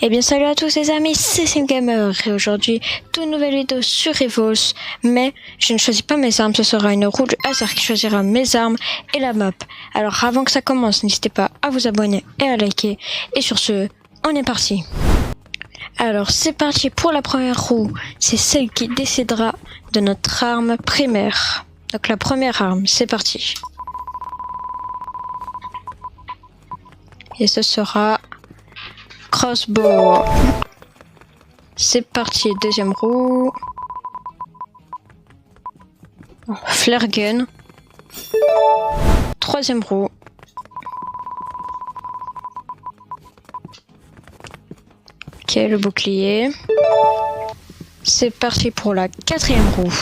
Eh bien salut à tous les amis, c'est SimGamer et aujourd'hui, toute nouvelle vidéo sur Evols, mais je ne choisis pas mes armes, ce sera une roue du hasard qui choisira mes armes et la map. Alors avant que ça commence, n'hésitez pas à vous abonner et à liker, et sur ce, on est parti. Alors c'est parti pour la première roue, c'est celle qui décidera de notre arme primaire. Donc la première arme, c'est parti. Et ce sera... crossbow. C'est parti, deuxième roue. Flare gun. Troisième roue. Ok, le bouclier. C'est parti pour la quatrième roue.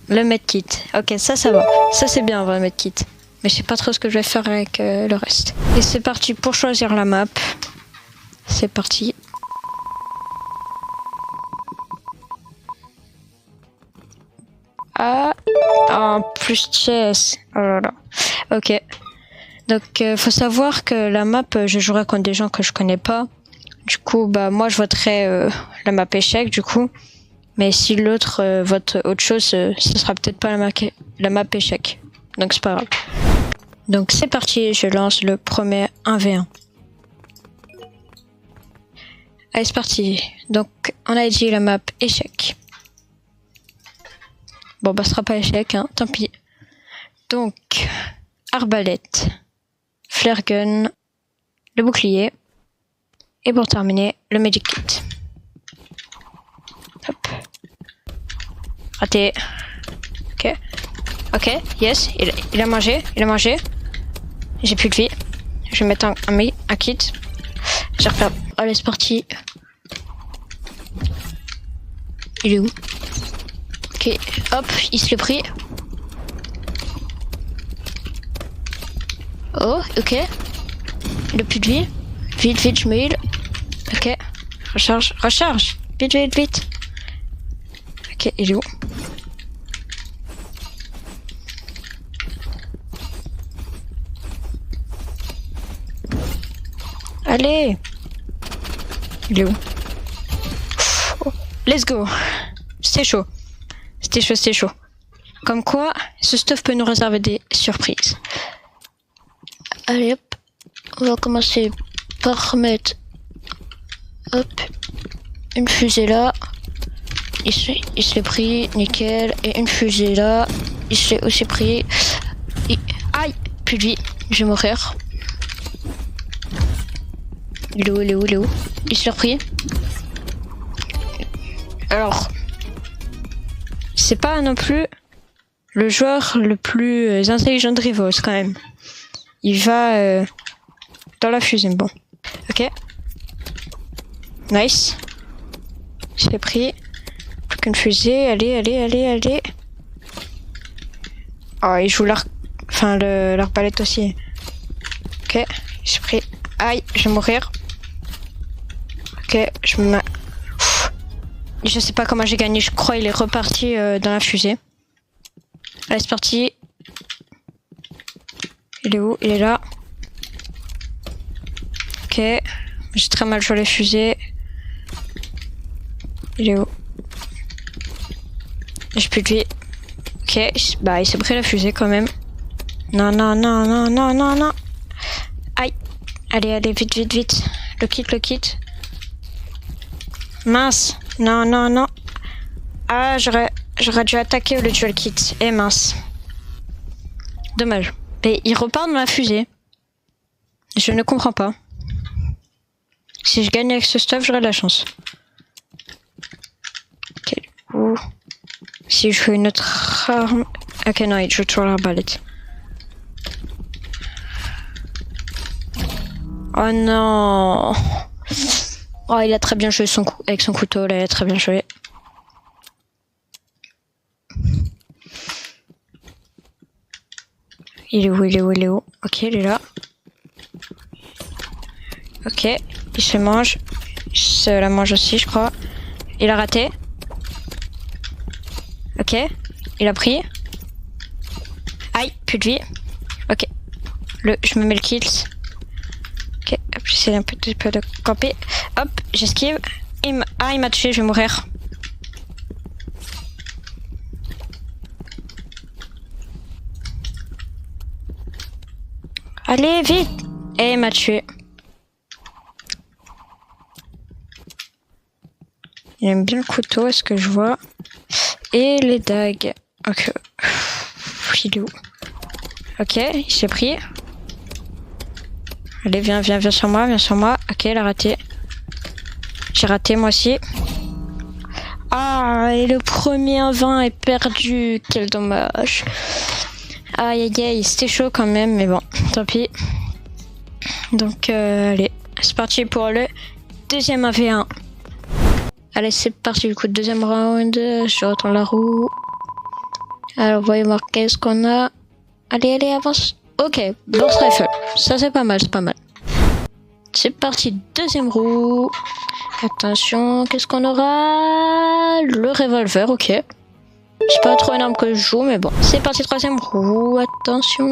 Le medkit. Ok, ça va. Ça c'est bien, le medkit. Mais je sais pas trop ce que je vais faire avec le reste. Et c'est parti pour choisir la map. C'est parti. Ah, plus chess. Oh là là. Ok. Donc faut savoir que la map, je jouerai contre des gens que je connais pas. Du coup, bah moi je voterai la map échec du coup. Mais si l'autre vote autre chose, ce sera peut-être pas la map échec. Donc c'est pas grave. Donc c'est parti, je lance le premier 1v1. Allez, c'est parti. Donc on a dit la map échec. Bon bah ce sera pas échec, hein, tant pis. Donc arbalète, flare gun, le bouclier et pour terminer le magic kit. Hop. Raté. Ok. Ok, yes, il a mangé. J'ai plus de vie. Je vais mettre un kit. Je refaire. Allez, c'est parti. Il est où? Ok, hop, il se l'est pris. Oh, ok. Il a plus de vie. Vite, je me heal. Ok, recharge. Vite. Ok, il est où? Allez! Il est où? Oh, let's go! C'était chaud. Comme quoi, ce stuff peut nous réserver des surprises. Allez hop, on va commencer par mettre une fusée là. Il se l'est pris, nickel. Et une fusée là. Il se l'est aussi pris. Aïe! Plus de vie, je vais mourir. Il est où? Il se l'a repris. Alors, c'est pas non plus le joueur le plus intelligent de Rivals quand même. Il va dans la fusée, bon. Ok. Nice. Je l'ai pris. Plus qu'une fusée, allez. Oh, il joue l'arbalète aussi. Ok, j'ai pris. Aïe, je vais mourir. Ok, je sais pas comment j'ai gagné, je crois il est reparti dans la fusée. Allez, c'est parti. Il est où? Il est là. Ok, j'ai très mal joué les fusées. Il est où? J'ai plus de vie. Ok, bah il s'est pris la fusée quand même. Non. Aïe. Allez, vite. Le kit. Mince. Non. Ah, j'aurais dû attaquer le dual kit. Et mince. Dommage. Mais il repart dans la fusée. Je ne comprends pas. Si je gagne avec ce stuff, j'aurai de la chance. Ok, ouh. Si je fais une autre arme... Ok, non, il joue toujours l'arbalète. Oh non. Oh, il a très bien joué avec son couteau, là, il a très bien joué. Il est où? Ok, il est là. Ok, il se mange. Il se la mange aussi, je crois. Il a raté. Ok, il a pris. Aïe, plus de vie. Ok, Je me mets le kills. Ok, hop, j'essaie un petit peu de camper. Hop, j'esquive. Il m'a touché, je vais mourir. Allez, vite! Et il m'a tué. Il aime bien le couteau, est-ce que je vois? Et les dagues. Ok. Il est où? Ok, il s'est pris. Allez, viens sur moi, viens sur moi. Ok, il a raté. J'ai raté moi aussi. Ah, et le premier 20 est perdu. Quel dommage. Aïe aïe aïe, c'était chaud quand même, mais bon, tant pis. Donc, allez, c'est parti pour le deuxième AV1. Allez, c'est parti du coup, deuxième round. Je retourne la roue. Alors, voyons voir qu'est-ce qu'on a. Allez, avance. Ok, burst rifle. Ça, c'est pas mal, c'est pas mal. C'est parti, deuxième roue. Attention, qu'est-ce qu'on aura? Le revolver, ok. C'est pas trop une arme que je joue, mais bon. C'est parti, troisième roue. Attention.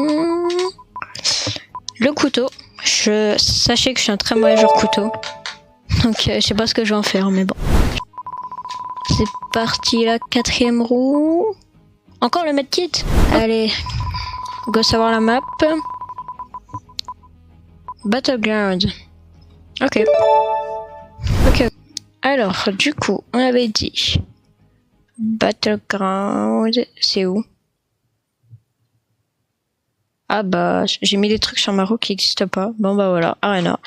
Le couteau. Sachez que je suis un très mauvais joueur couteau. Donc, je sais pas ce que je vais en faire, mais bon. C'est parti, la quatrième roue. Encore le medkit. Allez. Go savoir la map. Battleground. Ok. Alors, du coup, on avait dit... Battleground, c'est où? Ah bah, j'ai mis des trucs sur ma roue qui n'existent pas. Bon bah voilà, Arena.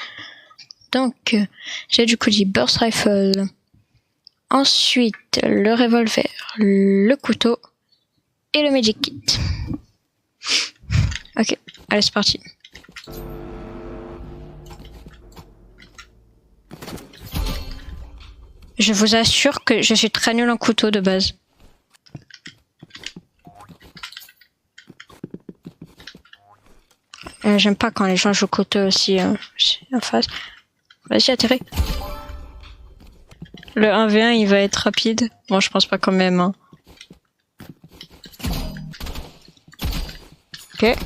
Donc, j'ai du coup dit burst rifle. Ensuite, le revolver, le couteau et le magic kit. Ok, allez c'est parti. Je vous assure que je suis très nul en couteau de base. J'aime pas quand les gens jouent couteau aussi en face. Vas-y, atterris. Le 1v1 il va être rapide. Bon, je pense pas quand même. Hein. Ok.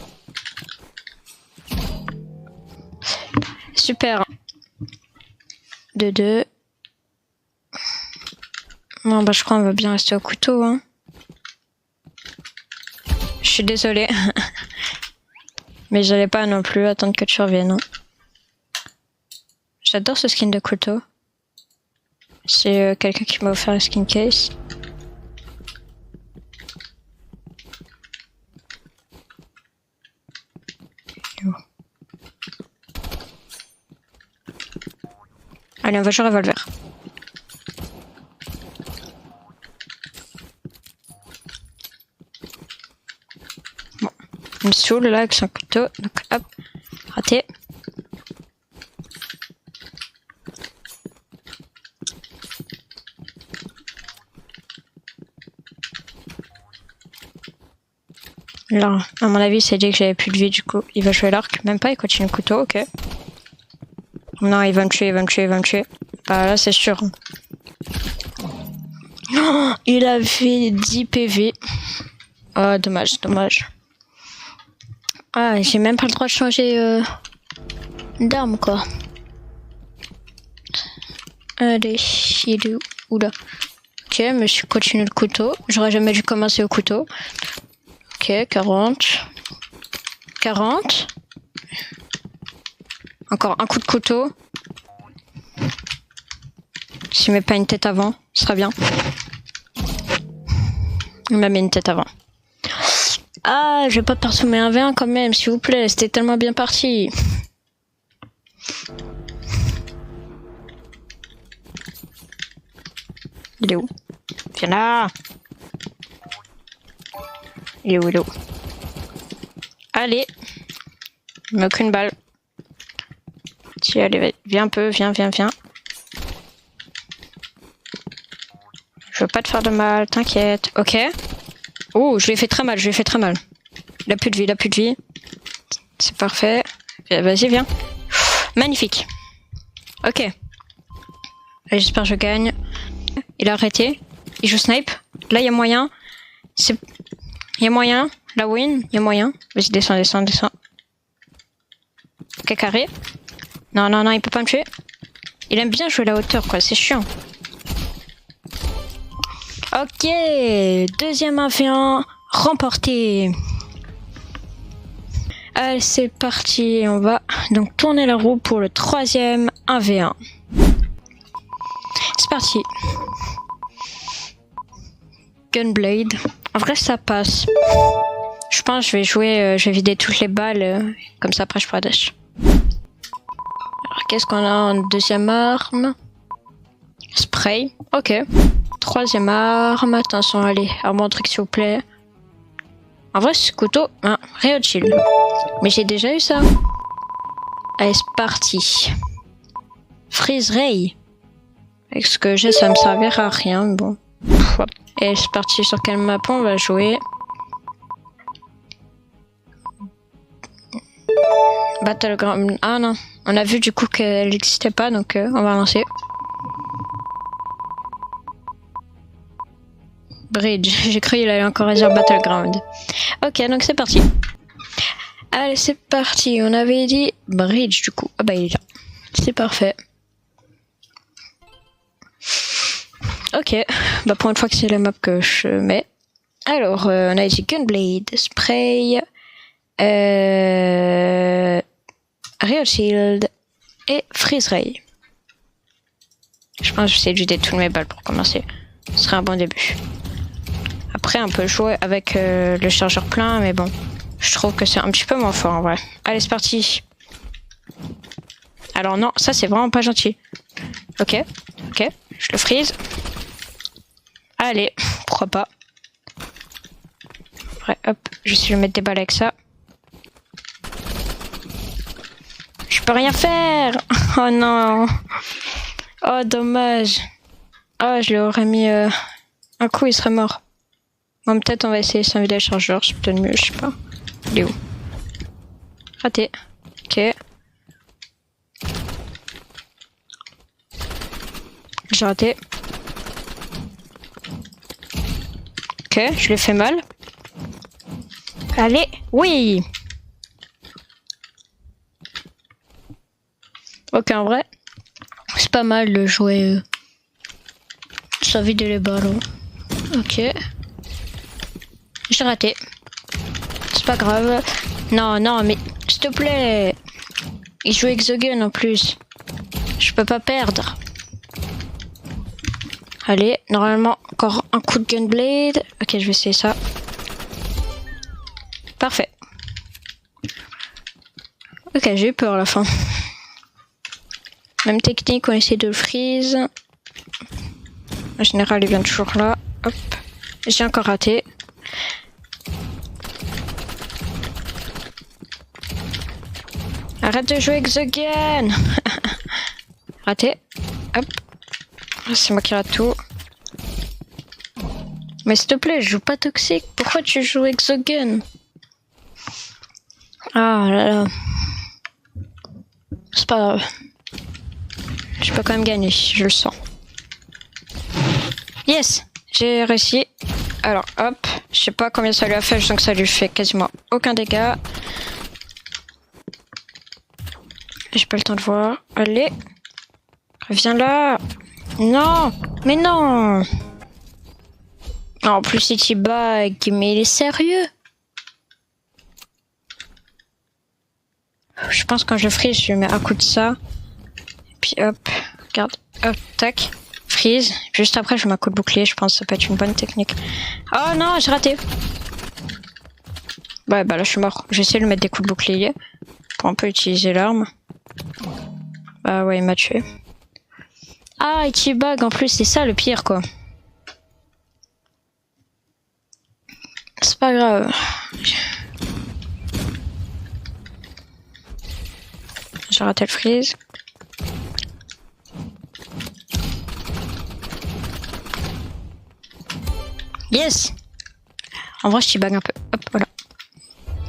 Super. 2-2. Non, bah je crois qu'on va bien rester au couteau. Hein. Je suis désolée. Mais j'allais pas non plus attendre que tu reviennes. Hein. J'adore ce skin de couteau. C'est quelqu'un qui m'a offert le skin case. Allez, on va jouer revolver. Bon, il me saoule là avec son couteau, donc hop, raté. Là, à mon avis, c'est dit que j'avais plus de vie, du coup, il va jouer l'arc, même pas, il continue le couteau, ok. Non, il va me tuer, Bah là, c'est sûr. Oh, il avait 10 PV. Oh, dommage. Ah, j'ai même pas le droit de changer d'arme, quoi. Allez, il est où? Oula. Ok, mais je continue le couteau. J'aurais jamais dû commencer au couteau. Ok, 40. 40. Encore un coup de couteau. S'il met pas une tête avant, ce sera bien. Il m'a mis une tête avant. Ah, je vais pas perdre sous mes 1v1 quand même, s'il vous plaît. C'était tellement bien parti. Il est où? Viens là. Il est où? Allez. Il me met aucune balle. Tiens, allez, viens un peu, viens. Je veux pas te faire de mal, t'inquiète. Ok. Oh, je lui ai fait très mal. Il a plus de vie. C'est parfait. Vas-y, viens. Magnifique. Ok. J'espère que je gagne. Il a arrêté. Il joue snipe. Là, il y a moyen. Il y a moyen. La win, il y a moyen. Vas-y, descends. Ok, carré. Non, non, non, il peut pas me tuer. Il aime bien jouer la hauteur, quoi, c'est chiant. Ok, deuxième 1v1 remporté. Allez, c'est parti. On va donc tourner la roue pour le troisième 1v1. C'est parti. Gunblade. En vrai, ça passe. Je pense que je vais jouer, je vais vider toutes les balles. Comme ça, après, je pourrai dash. Alors, qu'est-ce qu'on a en deuxième arme? Spray. Ok. Troisième arme. Attention, allez. Arme en truc, s'il vous plaît. En vrai, ce couteau, hein, Riot Shield. Mais j'ai déjà eu ça. Allez, c'est parti. Freeze Ray. Avec ce que j'ai, ça me servira à rien, mais bon. Et c'est parti. Sur quelle map on va jouer? Battleground. Ah non. On a vu du coup qu'elle n'existait pas, donc on va lancer. Bridge. J'ai cru qu'il allait encore dire Battleground. Ok, donc c'est parti. Allez, c'est parti. On avait dit Bridge du coup. Ah bah il est là. C'est parfait. Ok. Bah pour une fois que c'est la map que je mets. Alors, on a dit Gunblade, Spray, Riot Shield et Freeze Ray. Je pense que j'essaie de vider toutes mes balles pour commencer. Ce serait un bon début. Après, on peut jouer avec le chargeur plein, mais bon, je trouve que c'est un petit peu moins fort en vrai. Allez, c'est parti. Alors non, ça c'est vraiment pas gentil. Ok, ok, je le freeze. Allez, pourquoi pas. Après, hop, je vais lui mettre des balles avec ça. Je peux rien faire. Oh non. Oh dommage. Oh, je lui aurais mis un coup, il serait mort. Bon, peut-être on va essayer sans vider le chargeur, c'est peut-être mieux, je sais pas. Il est où? Raté. Ok. J'ai raté. Ok, je l'ai fait mal. Allez, oui. Ok, en vrai, c'est pas mal de jouer sans vider les ballons. Ok. J'ai raté. C'est pas grave. Non, non, mais s'il te plaît. Il joue Exogun en plus. Je peux pas perdre. Allez, normalement, encore un coup de Gunblade. Ok, je vais essayer ça. Parfait. Ok, j'ai eu peur à la fin. Même technique, on essaie de le freeze. En général, il vient toujours là. Hop. J'ai encore raté. Arrête de jouer Exogun. Raté. Hop. C'est moi qui rate tout. Mais s'il te plaît, je joue pas toxique. Pourquoi tu joues Exogun? Ah là là. C'est pas grave. Je peux quand même gagner, je le sens. Yes, j'ai réussi. Alors hop, je sais pas combien ça lui a fait, je sens que ça lui fait quasiment aucun dégât. J'ai pas le temps de voir. Allez, reviens là. Non, mais non. En plus, il t'y bug, mais il est sérieux. Je pense que quand je freeze, je lui mets un coup de ça. Et puis hop, regarde, hop, tac, freeze. Puis juste après, je mets un coup de bouclier, je pense que ça peut être une bonne technique. Oh non, j'ai raté. Ouais, bah là, je suis mort. J'essaie de lui mettre des coups de bouclier pour un peu utiliser l'arme. Bah ouais, il m'a tué. Ah, il t'y bug en plus, c'est ça le pire, quoi. C'est pas grave. J'ai raté le freeze. Yes! En vrai, je t'y bug un peu. Hop, voilà.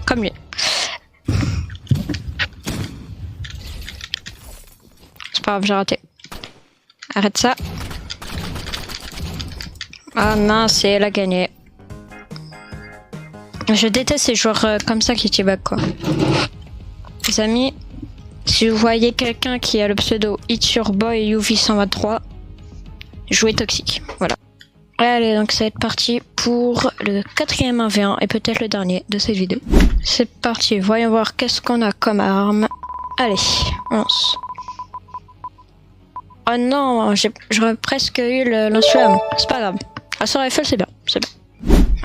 Comme lui. C'est pas grave, j'ai raté. Arrête ça. Ah mince, elle a gagné. Je déteste ces joueurs comme ça qui t'y bug, quoi. Les amis, Si vous voyez quelqu'un qui a le pseudo Boy UV123, jouez toxique. Voilà. Allez, donc ça va être parti pour le 4e 1v1 et peut-être le dernier de cette vidéo. C'est parti, voyons voir qu'est-ce qu'on a comme arme. Allez, on lance. Oh non, j'aurais presque eu le lance-flamme. C'est pas grave. Assaut rifle, c'est bien, c'est bien.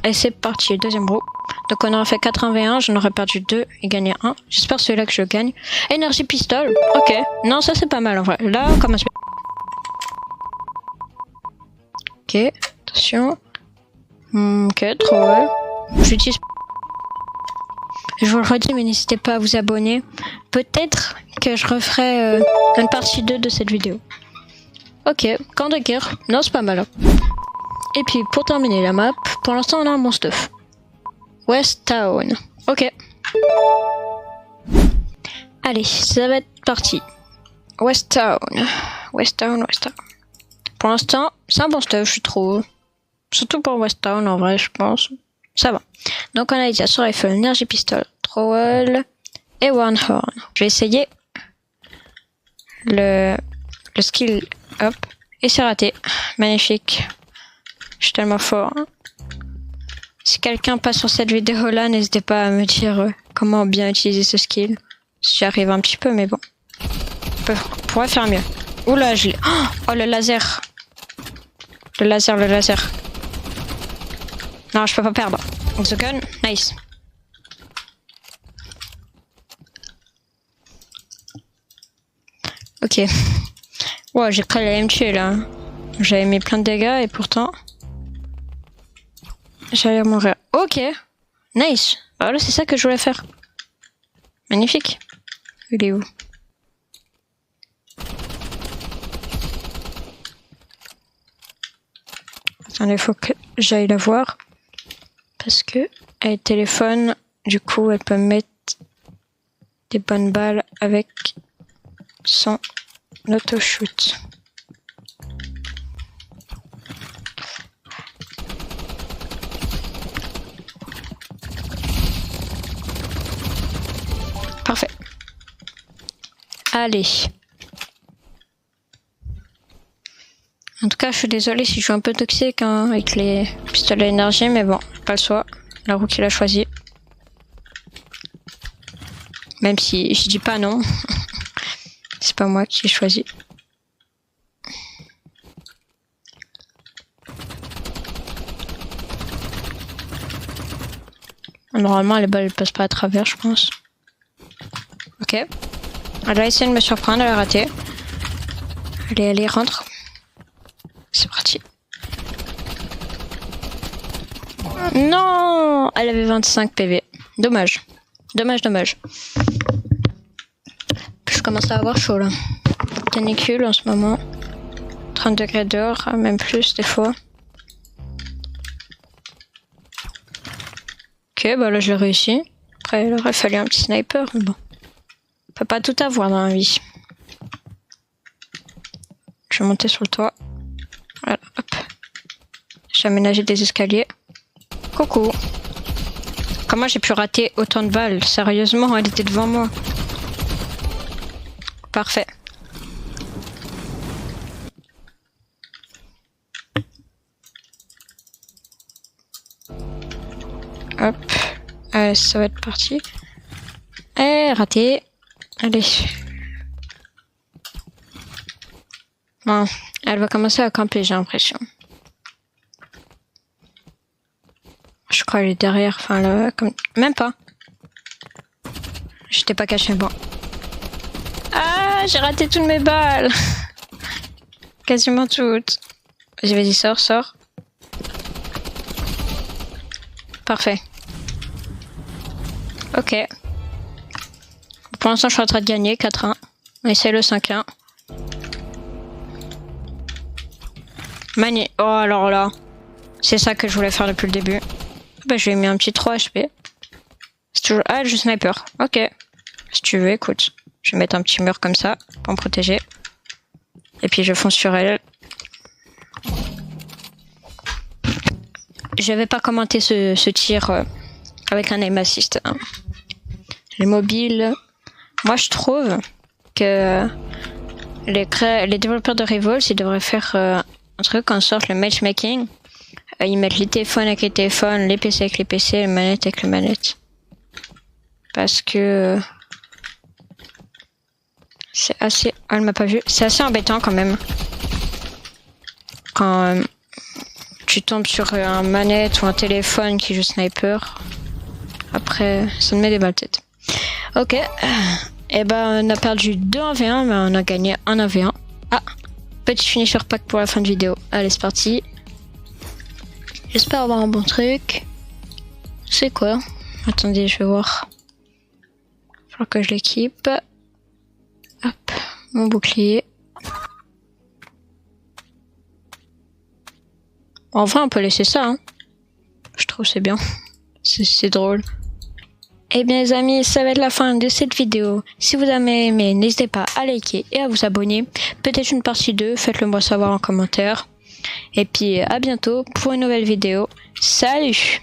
Et c'est parti, deuxième roue. Donc on aurait fait 4 1v1, j'en aurais perdu 2 et gagné 1. J'espère celui-là que je gagne. Énergie pistol, ok. Non, ça c'est pas mal en vrai. Là, on commence bien. Ok, attention. Ok, trop ouais. J'utilise. Je vous le redis, mais n'hésitez pas à vous abonner. Peut-être que je referai une partie 2 de cette vidéo. Ok, camp de guerre. Non, c'est pas mal. Hein. Et puis, pour terminer la map, pour l'instant, on a un bon stuff. West Town. Ok. Allez, ça va être parti. West Town. West Town, West Town. Pour l'instant, c'est un bon stuff, je trouve. Surtout pour West Town, en vrai, je pense. Ça va. Donc, on a dit Assaut Rifle, Energy Pistol, Trowel et One Horn. Je vais essayer le skill up. Et c'est raté. Magnifique. Je suis tellement fort. Hein. Si quelqu'un passe sur cette vidéo là, n'hésitez pas à me dire comment bien utiliser ce skill. Si j'arrive un petit peu, mais bon. On pourrait faire mieux. Oula, je l'ai. Oh, le laser. Le laser. Non, je peux pas perdre. The gun, nice. Ok. Wow, j'ai cru aller me tuer là. J'avais mis plein de dégâts et pourtant... J'allais mourir. Ok. Nice. Voilà, c'est ça que je voulais faire. Magnifique. Il est où? Attendez, faut que j'aille la voir. Parce que elle téléphone. Du coup, elle peut mettre des bonnes balles avec son auto-shoot. Parfait. Allez. En tout cas, je suis désolée si je suis un peu toxique hein, avec les pistolets énergie, mais bon, pas le choix. La roue qui l'a choisi. Même si je dis pas non. C'est pas moi qui ai choisi. Normalement, les balles ne passent pas à travers, je pense. Ok. Elle a essayé de me surprendre, elle a raté. Allez, rentre. C'est parti. Non, elle avait 25 PV. Dommage. Dommage. Je commence à avoir chaud là. Canicule en ce moment. 30 degrés dehors, même plus des fois. Ok, bah là je l'ai réussi. Après il aurait fallu un petit sniper, mais bon. On peut pas tout avoir dans la vie. Je vais monter sur le toit. Voilà, hop. J'ai aménagé des escaliers. Coucou. Comment j'ai pu rater autant de balles? Sérieusement, elle était devant moi. Parfait. Hop. Allez, ça va être parti. Eh, raté. Allez. Bon, elle va commencer à camper, j'ai l'impression. Je crois qu'elle est derrière, enfin là, comme... Même pas. J'étais pas caché, bon. Ah, j'ai raté toutes mes balles. Quasiment toutes. Vas-y, sors. Parfait. Ok. Pour l'instant, je suis en train de gagner 4-1. On essaie le 5-1. Mani. Oh, alors là. C'est ça que je voulais faire depuis le début. Bah, je lui ai mis un petit 3 HP. C'est toujours... Ah, je sniper. Ok. Si tu veux, écoute. Je vais mettre un petit mur comme ça pour me protéger. Et puis je fonce sur elle. Je vais pas commenter ce tir avec un aim assist. Hein. Les mobiles, moi je trouve que les développeurs de Revolve, ils devraient faire un truc en sorte le matchmaking. Ils mettent les téléphones avec les téléphones, les PC avec les PC, les manettes avec les manettes. Parce que c'est assez... elle m'a pas vu. C'est assez embêtant quand même. Quand tu tombes sur un manette ou un téléphone qui joue sniper. Après, ça me met des balles de tête. Ok. Et ben, on a perdu 2 1v1, mais on a gagné 1 1v1. Ah, petit finisher pack pour la fin de vidéo. Allez, c'est parti. J'espère avoir un bon truc. C'est quoi? Attendez, je vais voir. Il va falloir que je l'équipe. Hop, mon bouclier. En vrai, on peut laisser ça, hein. Je trouve c'est bien. C'est drôle. Eh bien les amis, ça va être la fin de cette vidéo. Si vous avez aimé, n'hésitez pas à liker et à vous abonner. Peut-être une partie 2, faites-le moi savoir en commentaire. Et puis à bientôt pour une nouvelle vidéo. Salut!